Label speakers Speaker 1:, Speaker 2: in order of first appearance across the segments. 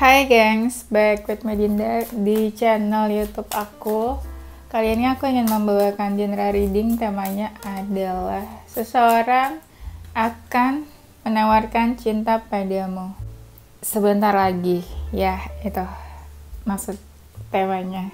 Speaker 1: Hai gengs, back with Medinda di channel YouTube aku. Kali ini aku ingin membawakan genre reading, temanya adalah seseorang akan menawarkan cinta padamu sebentar lagi. Ya, itu maksud temanya.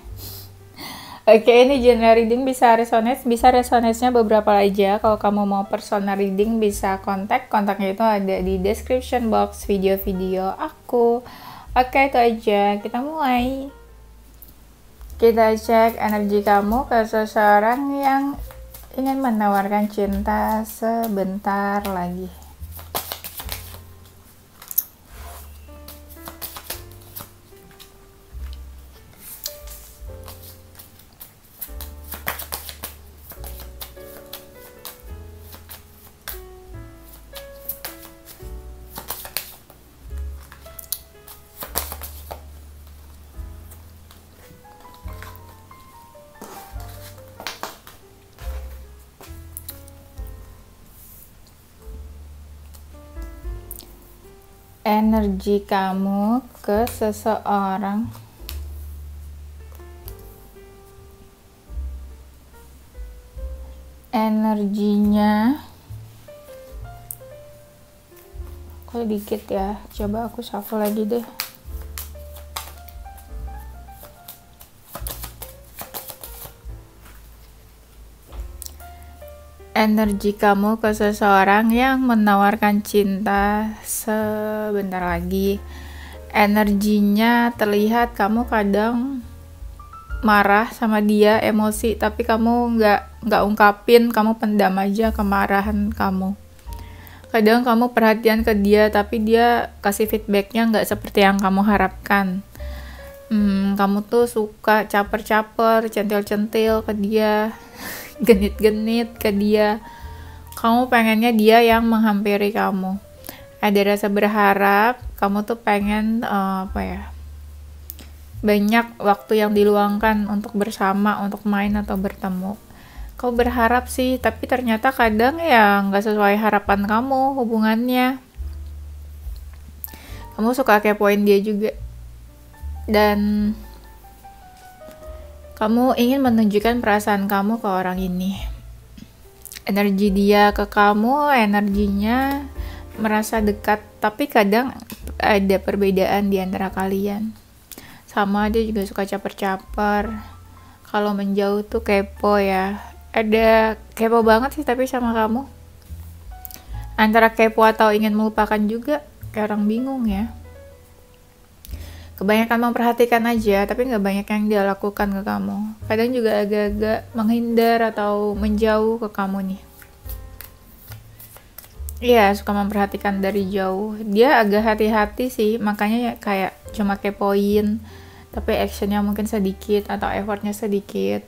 Speaker 1: Oke, ini genre reading bisa resonate-nya beberapa aja. Kalau kamu mau personal reading bisa kontaknya itu ada di description box video-video aku. Oke, itu aja. Kita mulai. Kita cek energi kamu ke seseorang yang ingin menawarkan cinta sebentar lagi. Energi kamu ke seseorang energinya kok dikit ya, coba aku shuffle lagi deh. Energi kamu ke seseorang yang menawarkan cinta sebentar lagi. Energinya terlihat kamu kadang marah sama dia, emosi, tapi kamu nggak ungkapin, kamu pendam aja kemarahan kamu. Kadang kamu perhatian ke dia, tapi dia kasih feedbacknya nggak seperti yang kamu harapkan. Kamu tuh suka caper-caper, centil-centil ke dia, genit-genit ke dia. Kamu pengennya dia yang menghampiri kamu. Ada rasa berharap, kamu tuh pengen banyak waktu yang diluangkan untuk bersama, untuk main atau bertemu. Kau berharap sih, tapi ternyata kadang ya nggak sesuai harapan kamu hubungannya. Kamu suka kepoin dia juga. Dan kamu ingin menunjukkan perasaan kamu ke orang ini. Energi dia ke kamu, energinya merasa dekat, tapi kadang ada perbedaan di antara kalian. Sama, dia juga suka caper-caper. Kalau menjauh tuh kepo ya. Ada kepo banget sih tapi sama kamu. Antara kepo atau ingin melupakan juga, kayak orang bingung ya. Kebanyakan memperhatikan aja, tapi nggak banyak yang dia lakukan ke kamu. Kadang juga agak-agak menghindar atau menjauh ke kamu nih. Iya, suka memperhatikan dari jauh. Dia agak hati-hati sih, makanya ya kayak cuma kepoin, tapi actionnya mungkin sedikit atau effortnya sedikit.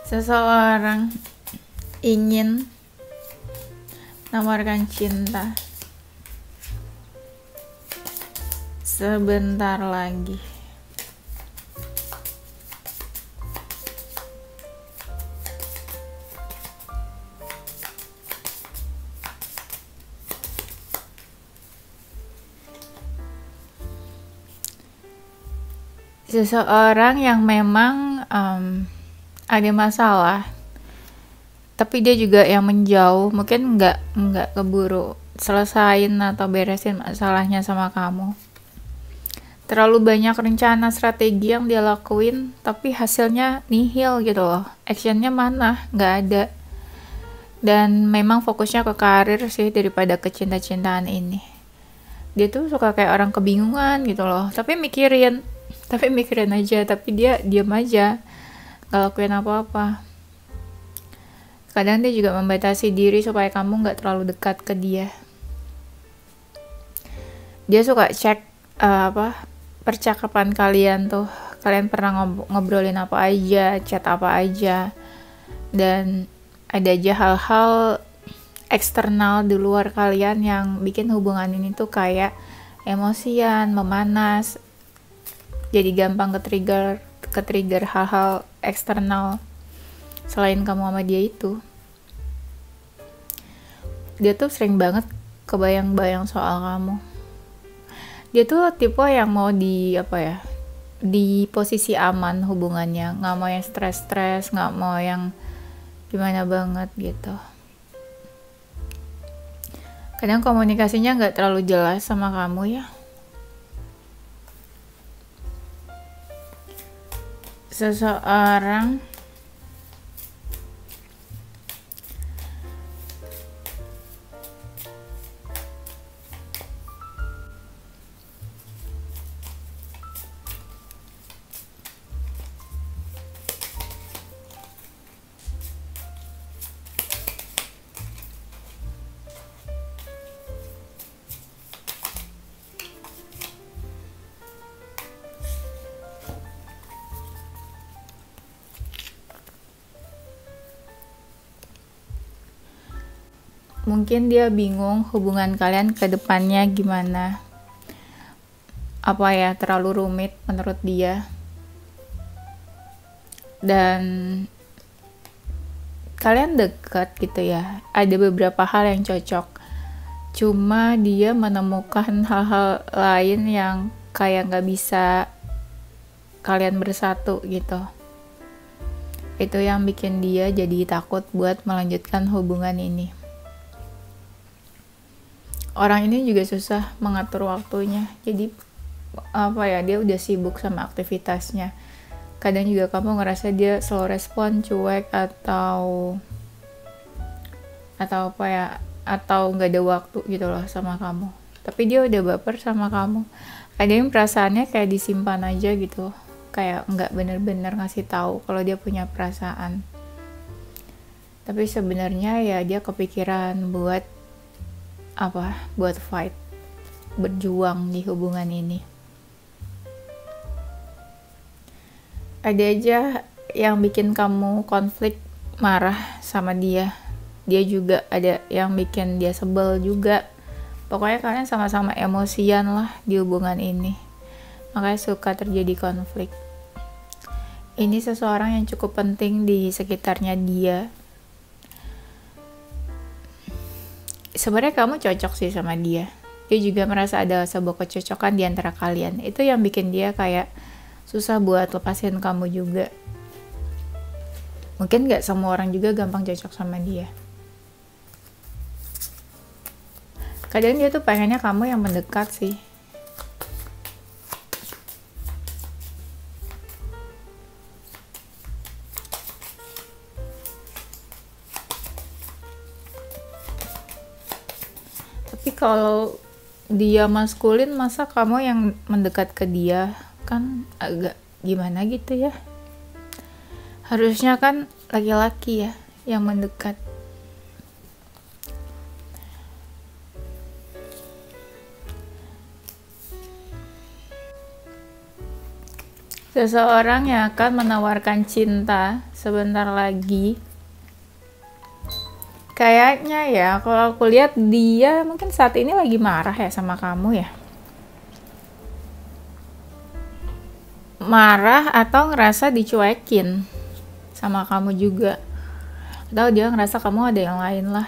Speaker 1: Seseorang ingin menawarkan cinta sebentar lagi. Seseorang yang memang ada masalah, tapi dia juga yang menjauh, mungkin nggak keburu selesain atau beresin masalahnya sama kamu. Terlalu banyak rencana strategi yang dia lakuin, tapi hasilnya nihil gitu loh. Actionnya mana? Nggak ada. Dan memang fokusnya ke karir sih daripada ke cinta-cintaan ini. Dia tuh suka kayak orang kebingungan gitu loh. Tapi mikirin aja, tapi dia diam aja, nggak lakuin apa-apa. Kadang dia juga membatasi diri supaya kamu nggak terlalu dekat ke dia. Dia suka cek percakapan kalian tuh. Kalian pernah ngobrolin apa aja, chat apa aja. Dan ada aja hal-hal eksternal di luar kalian yang bikin hubungan ini tuh kayak emosian, memanas. Jadi gampang ke-trigger hal-hal eksternal selain kamu sama dia itu. Dia tuh sering banget kebayang-bayang soal kamu. Dia tuh tipe yang mau di apa ya, di posisi aman hubungannya, nggak mau yang stres-stres, nggak mau yang gimana banget gitu. Kadang komunikasinya nggak terlalu jelas sama kamu ya. Seseorang mungkin dia bingung hubungan kalian ke depannya gimana. Apa ya, terlalu rumit menurut dia. Dan kalian dekat gitu ya. Ada beberapa hal yang cocok. Cuma dia menemukan hal-hal lain yang kayak nggak bisa kalian bersatu gitu. Itu yang bikin dia jadi takut buat melanjutkan hubungan ini. Orang ini juga susah mengatur waktunya, jadi apa ya, dia udah sibuk sama aktivitasnya. Kadang juga kamu ngerasa dia slow respon, cuek, atau apa ya, atau nggak ada waktu gitu loh sama kamu. Tapi dia udah baper sama kamu. Kadang perasaannya kayak disimpan aja gitu, kayak nggak bener-bener ngasih tahu kalau dia punya perasaan. Tapi sebenarnya ya dia kepikiran buat fight, berjuang di hubungan ini. Ada aja yang bikin kamu konflik, marah sama dia. Dia juga ada yang bikin dia sebel juga. Pokoknya kalian sama-sama emosian lah di hubungan ini. Makanya suka terjadi konflik. Ini seseorang yang cukup penting di sekitarnya dia. Sebenarnya kamu cocok sih sama dia. Dia juga merasa ada sebuah kecocokan di antara kalian. Itu yang bikin dia kayak susah buat lepasin kamu juga. Mungkin gak semua orang juga gampang cocok sama dia. Kadang dia tuh pengennya kamu yang mendekat sih. Tapi kalau dia maskulin, masa kamu yang mendekat ke dia? Kan agak gimana gitu ya. Harusnya kan laki-laki ya yang mendekat. Seseorang yang akan menawarkan cinta sebentar lagi. Kayaknya ya, kalau aku lihat dia mungkin saat ini lagi marah ya sama kamu ya. Marah atau ngerasa dicuekin sama kamu juga. Atau dia ngerasa kamu ada yang lain lah.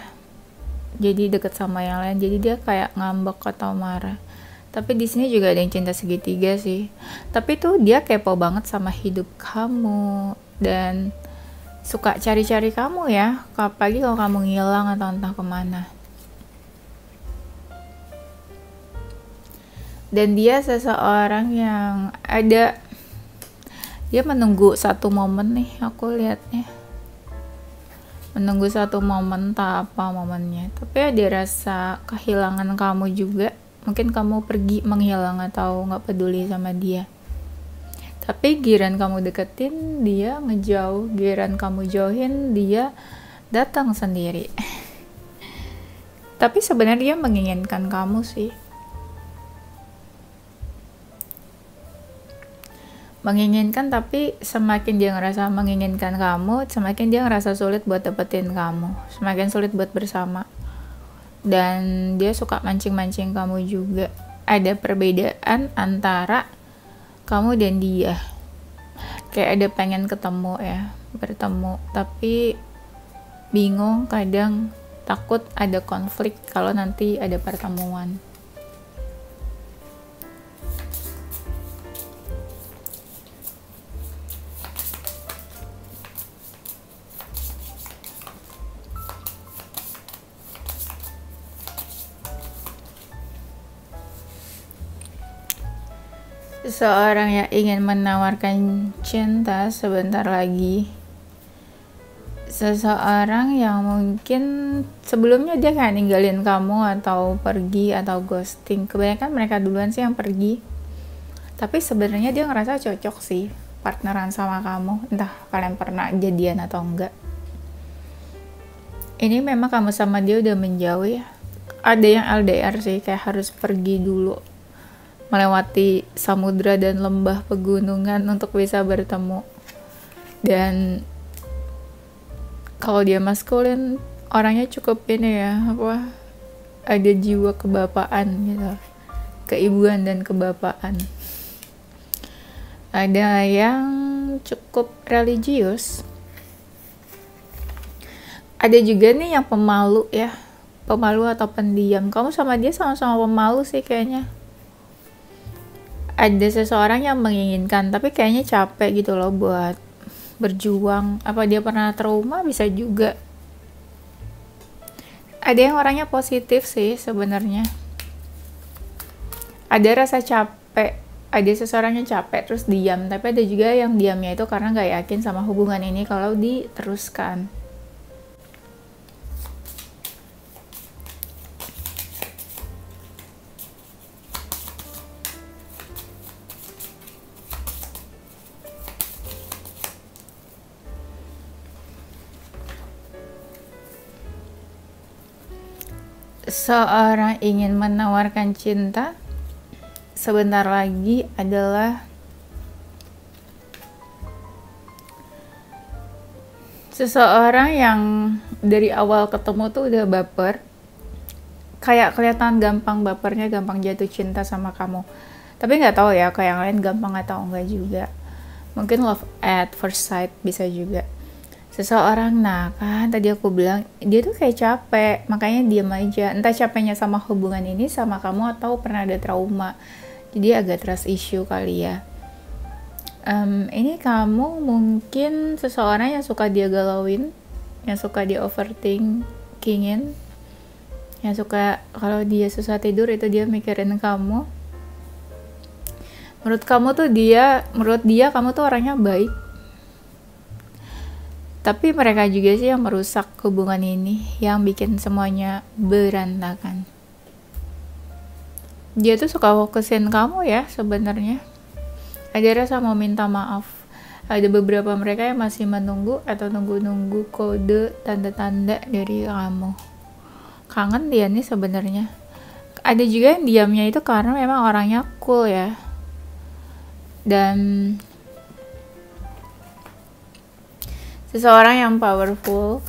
Speaker 1: Jadi deket sama yang lain, jadi dia kayak ngambek atau marah. Tapi di sini juga ada yang cinta segitiga sih. Tapi tuh dia kepo banget sama hidup kamu dan suka cari-cari kamu ya, apalagi kalau kamu ngilang atau entah kemana. Dan dia seseorang yang dia menunggu satu momen nih, aku lihatnya menunggu satu momen, tak apa momennya, tapi ada rasa kehilangan kamu juga. Mungkin kamu pergi menghilang atau nggak peduli sama dia. Tapi giliran kamu deketin, dia ngejauh. Giliran kamu jauhin, dia datang sendiri. Tapi sebenarnya dia menginginkan kamu sih. Menginginkan, tapi semakin dia ngerasa menginginkan kamu, semakin dia ngerasa sulit buat dapetin kamu. Semakin sulit buat bersama. Dan dia suka mancing-mancing kamu juga. Ada perbedaan antara kamu dan dia, kayak ada pengen ketemu ya, bertemu, tapi bingung, kadang takut ada konflik kalau nanti ada pertemuan. Seseorang yang ingin menawarkan cinta sebentar lagi. Seseorang yang mungkin sebelumnya dia kayak ninggalin kamu atau pergi atau ghosting. Kebanyakan mereka duluan sih yang pergi. Tapi sebenarnya dia ngerasa cocok sih partneran sama kamu. Entah kalian pernah jadian atau enggak. Ini memang kamu sama dia udah menjauh ya. Ada yang LDR sih, kayak harus pergi dulu. Melewati samudra dan lembah pegunungan untuk bisa bertemu. Dan kalau dia maskulin, orangnya cukup ini ya, ada jiwa kebapaan gitu. Keibuan dan kebapaan. Ada yang cukup religius. Ada juga nih yang pemalu ya. Pemalu atau pendiam. Kamu sama dia sama-sama pemalu sih kayaknya. Ada seseorang yang menginginkan, tapi kayaknya capek gitu loh buat berjuang. Apa dia pernah trauma? Bisa juga. Ada yang orangnya positif sih sebenarnya. Ada rasa capek. Ada seseorang yang capek terus diam, tapi ada juga yang diamnya itu karena gak yakin sama hubungan ini kalau diteruskan. Seorang ingin menawarkan cinta sebentar lagi adalah seseorang yang dari awal ketemu tuh udah baper, kayak kelihatan gampang bapernya, gampang jatuh cinta sama kamu. Tapi nggak tahu ya kayak yang lain gampang atau enggak juga. Mungkin love at first sight bisa juga. Seseorang, nah kan tadi aku bilang dia tuh kayak capek, makanya diam aja. Entah capeknya sama hubungan ini sama kamu atau pernah ada trauma. Jadi agak trust issue kali ya. Ini kamu mungkin seseorang yang suka dia galauin, yang suka dia overthinkingin, yang suka kalau dia susah tidur itu dia mikirin kamu. Menurut dia kamu tuh orangnya baik. Tapi mereka juga sih yang merusak hubungan ini, yang bikin semuanya berantakan. Dia tuh suka fokusin kamu ya sebenarnya. Ada rasa mau minta maaf. Ada beberapa mereka yang masih menunggu atau nunggu-nunggu kode tanda-tanda dari kamu. Kangen dia nih sebenarnya. Ada juga yang diamnya itu karena memang orangnya cool ya. Dan seseorang yang powerful.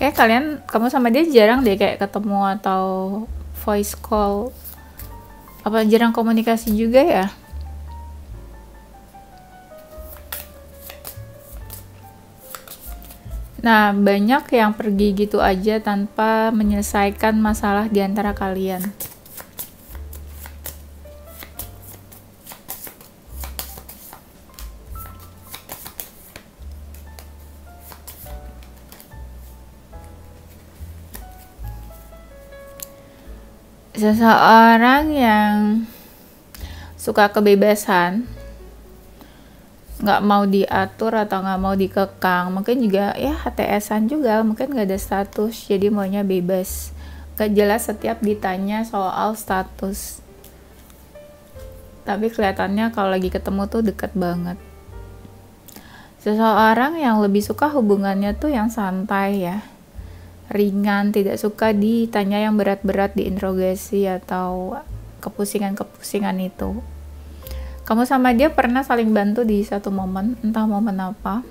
Speaker 1: Kayak kamu sama dia jarang deh kayak ketemu atau voice call. Apa jarang komunikasi juga ya? Nah, banyak yang pergi gitu aja tanpa menyelesaikan masalah di antara kalian. Seseorang yang suka kebebasan, nggak mau diatur atau nggak mau dikekang, mungkin juga ya HTS-an juga, mungkin nggak ada status, jadi maunya bebas, nggak jelas setiap ditanya soal status, tapi kelihatannya kalau lagi ketemu tuh deket banget. Seseorang yang lebih suka hubungannya tuh yang santai ya, ringan, tidak suka ditanya yang berat-berat, diinterogasi atau kepusingan-kepusingan itu. Kamu sama dia pernah saling bantu di satu momen, entah momen apa.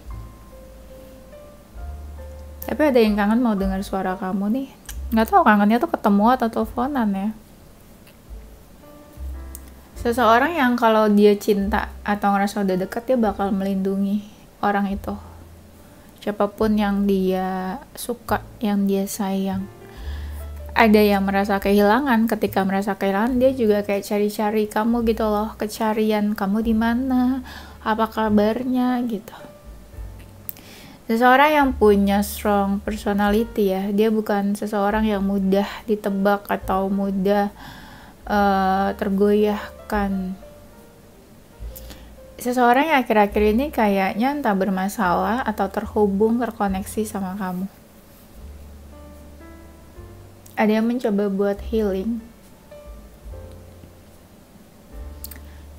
Speaker 1: Tapi ada yang kangen mau dengar suara kamu nih. Nggak tahu kangennya tuh ketemu atau teleponan ya. Seseorang yang kalau dia cinta atau ngerasa udah deket, dia bakal melindungi orang itu. Siapapun yang dia suka, yang dia sayang. Ada yang merasa kehilangan, ketika merasa kehilangan dia juga kayak cari-cari kamu gitu loh, kecarian kamu di mana, apa kabarnya gitu. Seseorang yang punya strong personality ya, dia bukan seseorang yang mudah ditebak atau mudah tergoyahkan. seseorang yang akhir-akhir ini kayaknya entah bermasalah atau terkoneksi sama kamu. Ada yang mencoba buat healing.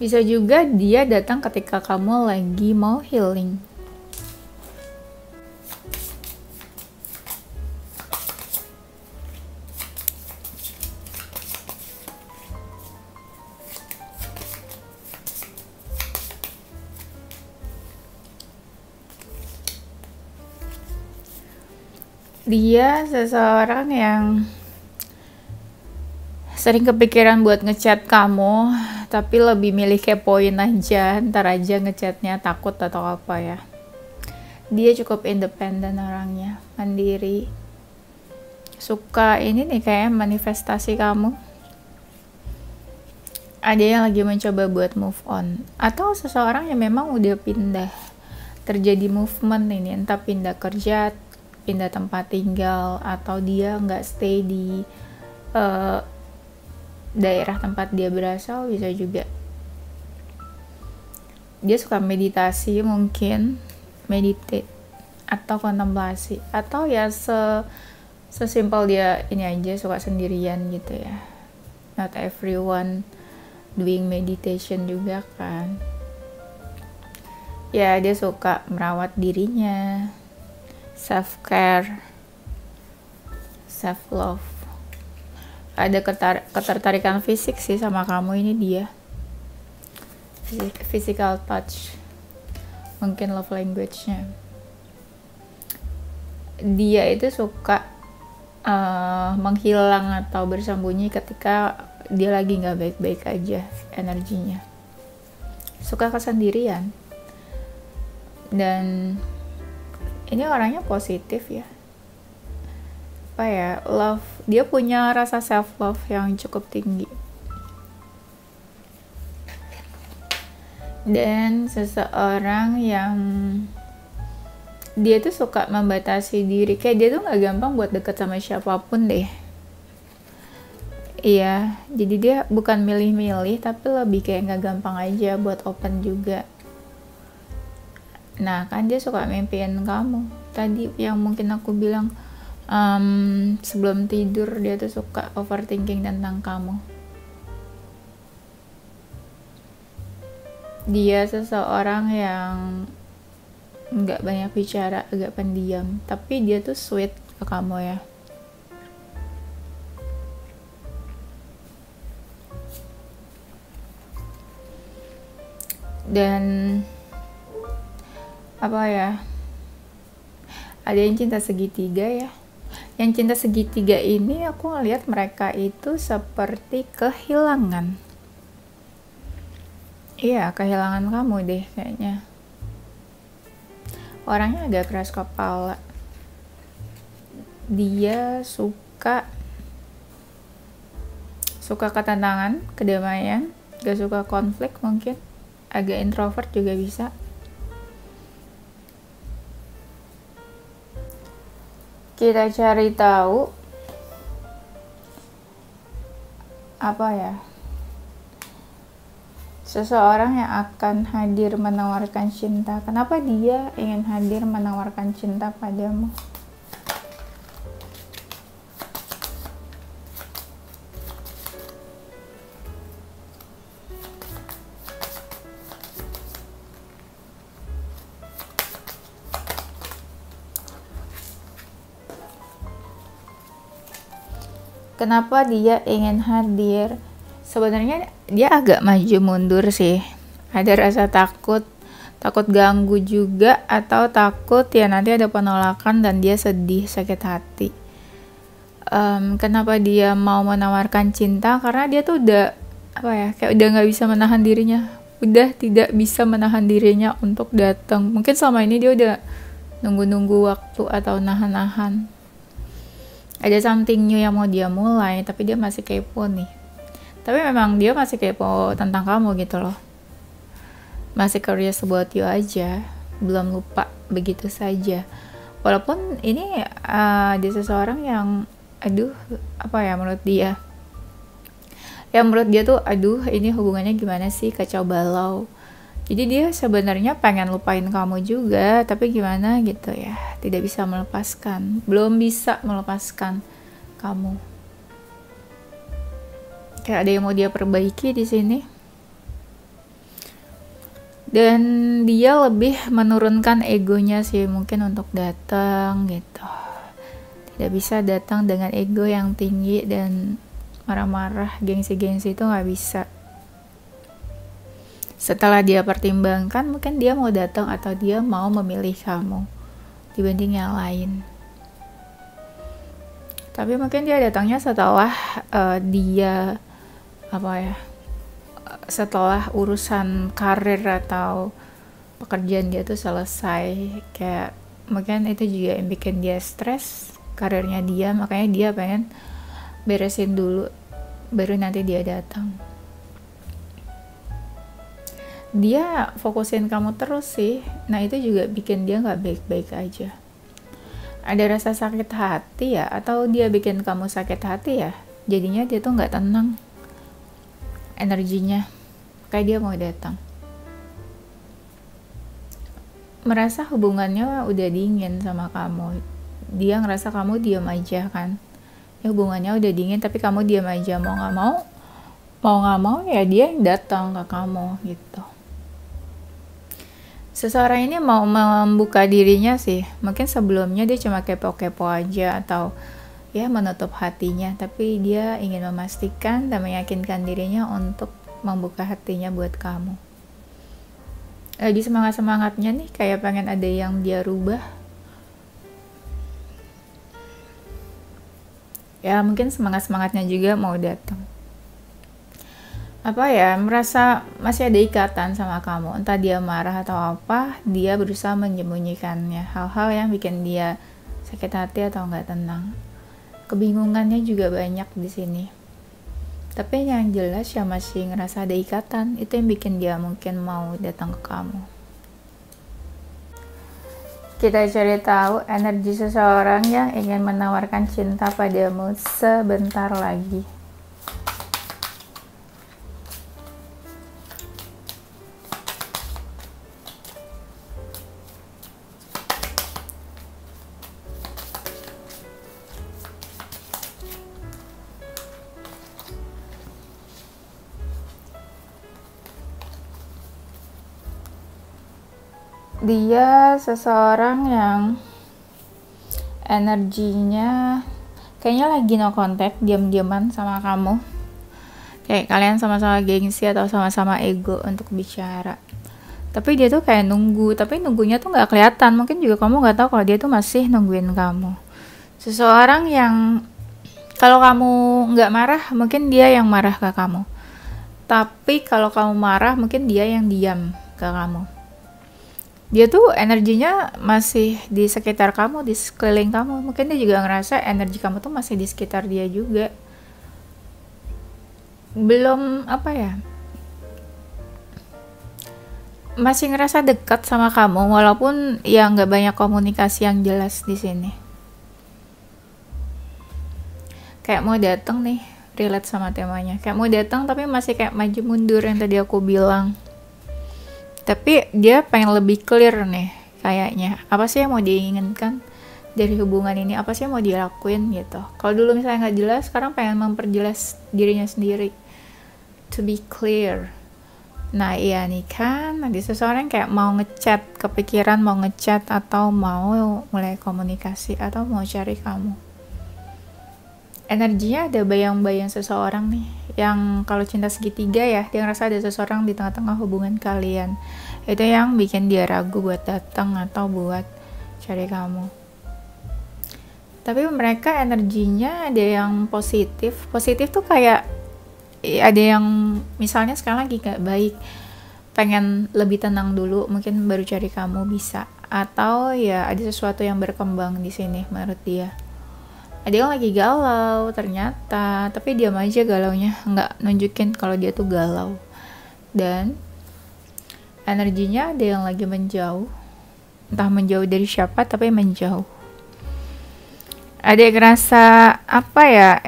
Speaker 1: Bisa juga dia datang ketika kamu lagi mau healing. Dia seseorang yang sering kepikiran buat ngechat kamu, tapi lebih milih kepoin aja, ntar aja ngechatnya, takut atau apa ya. Dia cukup independen orangnya, mandiri. Suka ini nih kayak manifestasi kamu. Ada yang lagi mencoba buat move on. Atau seseorang yang memang udah pindah. Terjadi movement ini, entah pindah kerja, pindah tempat tinggal, atau dia nggak stay di daerah tempat dia berasal, bisa juga. Dia suka meditasi mungkin, meditate, atau kontemplasi, atau ya sesimpel dia ini aja suka sendirian gitu ya. Not everyone doing meditation juga kan. Ya dia suka merawat dirinya, self care, self love. Ada ketertarikan fisik sih sama kamu ini dia. Physical touch. Mungkin love language-nya. Dia itu suka menghilang atau bersembunyi ketika dia lagi nggak baik-baik aja energinya. Suka kesendirian. Dan ini orangnya positif ya. Apa ya, love, dia punya rasa self love yang cukup tinggi. Dan seseorang yang dia tuh suka membatasi diri, kayak dia tuh nggak gampang buat deket sama siapapun deh. Iya, jadi dia bukan milih-milih, tapi lebih kayak nggak gampang aja buat open juga. Nah kan dia suka mimpiin kamu tadi yang mungkin aku bilang, sebelum tidur dia tuh suka overthinking tentang kamu. Dia seseorang yang nggak banyak bicara, agak pendiam, tapi dia tuh sweet ke kamu ya. Dan apa ya, ada yang cinta segitiga ya. Yang cinta segitiga ini aku ngeliat mereka itu seperti kehilangan. Iya, kehilangan kamu deh kayaknya. Orangnya agak keras kepala. Dia suka ketenangan, kedamaian, gak suka konflik mungkin. Agak introvert juga bisa. Kita cari tahu apa ya, seseorang yang akan hadir menawarkan cinta. Kenapa dia ingin hadir menawarkan cinta padamu? Kenapa dia ingin hadir? Sebenarnya dia agak maju mundur sih. Ada rasa takut ganggu juga, atau takut ya nanti ada penolakan dan dia sedih, sakit hati. Kenapa dia mau menawarkan cinta? Karena dia tuh udah apa ya, kayak udah nggak bisa menahan dirinya, udah tidak bisa menahan dirinya untuk datang. Mungkin selama ini dia udah nunggu waktu atau nahan-nahan. Ada something new yang mau dia mulai, tapi dia masih kepo nih. Tapi memang dia masih kepo tentang kamu gitu loh. Masih curious about you aja, belum lupa begitu saja. Walaupun ini dia seseorang yang apa ya menurut dia. Ya menurut dia tuh ini hubungannya gimana sih, kacau balau. Jadi dia sebenarnya pengen lupain kamu juga, tapi gimana gitu ya, tidak bisa melepaskan, belum bisa melepaskan kamu. Kayak ada yang mau dia perbaiki di sini. Dan dia lebih menurunkan egonya sih, mungkin untuk datang gitu. Tidak bisa datang dengan ego yang tinggi dan marah-marah, gengsi-gengsi itu nggak bisa. Setelah dia pertimbangkan, mungkin dia mau datang atau dia mau memilih kamu dibanding yang lain. Tapi mungkin dia datangnya setelah dia setelah urusan karir atau pekerjaan dia tuh selesai. Kayak mungkin itu juga yang bikin dia stres, karirnya dia, makanya dia pengen beresin dulu baru nanti dia datang. Dia fokusin kamu terus sih. Nah itu juga bikin dia gak baik-baik aja. Ada rasa sakit hati ya, atau dia bikin kamu sakit hati ya, jadinya dia tuh gak tenang energinya, kayak dia mau datang. Merasa hubungannya udah dingin sama kamu. Dia ngerasa kamu diam aja kan, ya hubungannya udah dingin tapi kamu diam aja, mau gak mau ya dia yang datang ke kamu gitu. Seseorang ini mau membuka dirinya sih, mungkin sebelumnya dia cuma kepo-kepo aja atau ya menutup hatinya, tapi dia ingin memastikan dan meyakinkan dirinya untuk membuka hatinya buat kamu. Lagi semangat-semangatnya nih, kayak pengen ada yang dia rubah. Ya mungkin semangat-semangatnya juga mau datang. Merasa masih ada ikatan sama kamu, entah dia marah atau apa, dia berusaha menyembunyikannya, hal-hal yang bikin dia sakit hati atau nggak tenang. Kebingungannya juga banyak di sini, tapi yang jelas ya masih ngerasa ada ikatan, itu yang bikin dia mungkin mau datang ke kamu. Kita cari tahu energi seseorang yang ingin menawarkan cinta padamu sebentar lagi. Dia seseorang yang energinya kayaknya lagi no contact, diam-diaman sama kamu. Kayak kalian sama-sama gengsi atau sama-sama ego untuk bicara. Tapi dia tuh kayak nunggu, tapi nunggunya tuh nggak kelihatan. Mungkin juga kamu nggak tahu kalau dia tuh masih nungguin kamu. Seseorang yang kalau kamu nggak marah, mungkin dia yang marah ke kamu. Tapi kalau kamu marah, mungkin dia yang diam ke kamu. Dia tuh energinya masih di sekitar kamu, di sekeliling kamu. Mungkin dia juga ngerasa energi kamu tuh masih di sekitar dia juga. Belum masih ngerasa dekat sama kamu, walaupun ya nggak banyak komunikasi yang jelas di sini. Kayak mau datang nih, relate sama temanya. Kayak mau datang tapi masih kayak maju mundur yang tadi aku bilang. Tapi dia pengen lebih clear nih kayaknya. Apa sih yang mau diinginkan dari hubungan ini? Apa sih yang mau dilakuin gitu. Kalau dulu misalnya nggak jelas, sekarang pengen memperjelas dirinya sendiri. To be clear. Nah iya nih kan, ada seseorang kayak mau ngechat, kepikiran mau ngechat atau mau mulai komunikasi atau mau cari kamu. Energinya ada bayang-bayang seseorang nih, yang kalau cinta segitiga ya, dia ngerasa ada seseorang di tengah-tengah hubungan kalian. Itu yang bikin dia ragu buat datang atau buat cari kamu. Tapi mereka energinya ada yang positif. Positif tuh kayak ada yang misalnya sekarang lagi gak baik, pengen lebih tenang dulu, mungkin baru cari kamu bisa. Atau ya ada sesuatu yang berkembang di sini menurut dia. Ada yang lagi galau ternyata, tapi diam aja galaunya, nggak nunjukin kalau dia tuh galau. Dan energinya ada yang lagi menjauh, entah menjauh dari siapa tapi menjauh. Ada yang ngerasa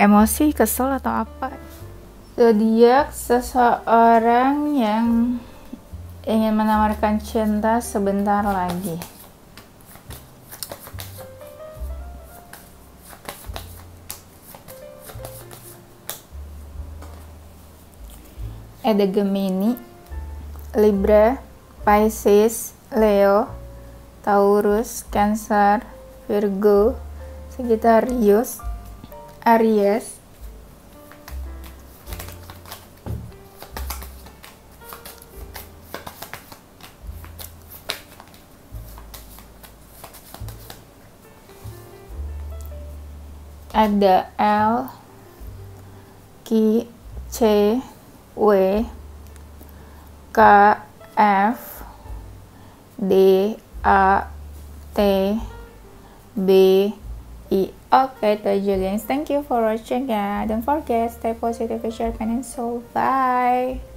Speaker 1: emosi, kesel atau apa. Zodiak seseorang yang ingin menawarkan cinta sebentar lagi. Ada Gemini, Libra, Pisces, Leo, Taurus, Cancer, Virgo, Sagittarius, Aries, ada L, Q, C, W, K, F, D, A, T, B, I. Oke, itu aja guys. Thank you for watching ya. Don't forget, stay positive, share, and soul. Bye.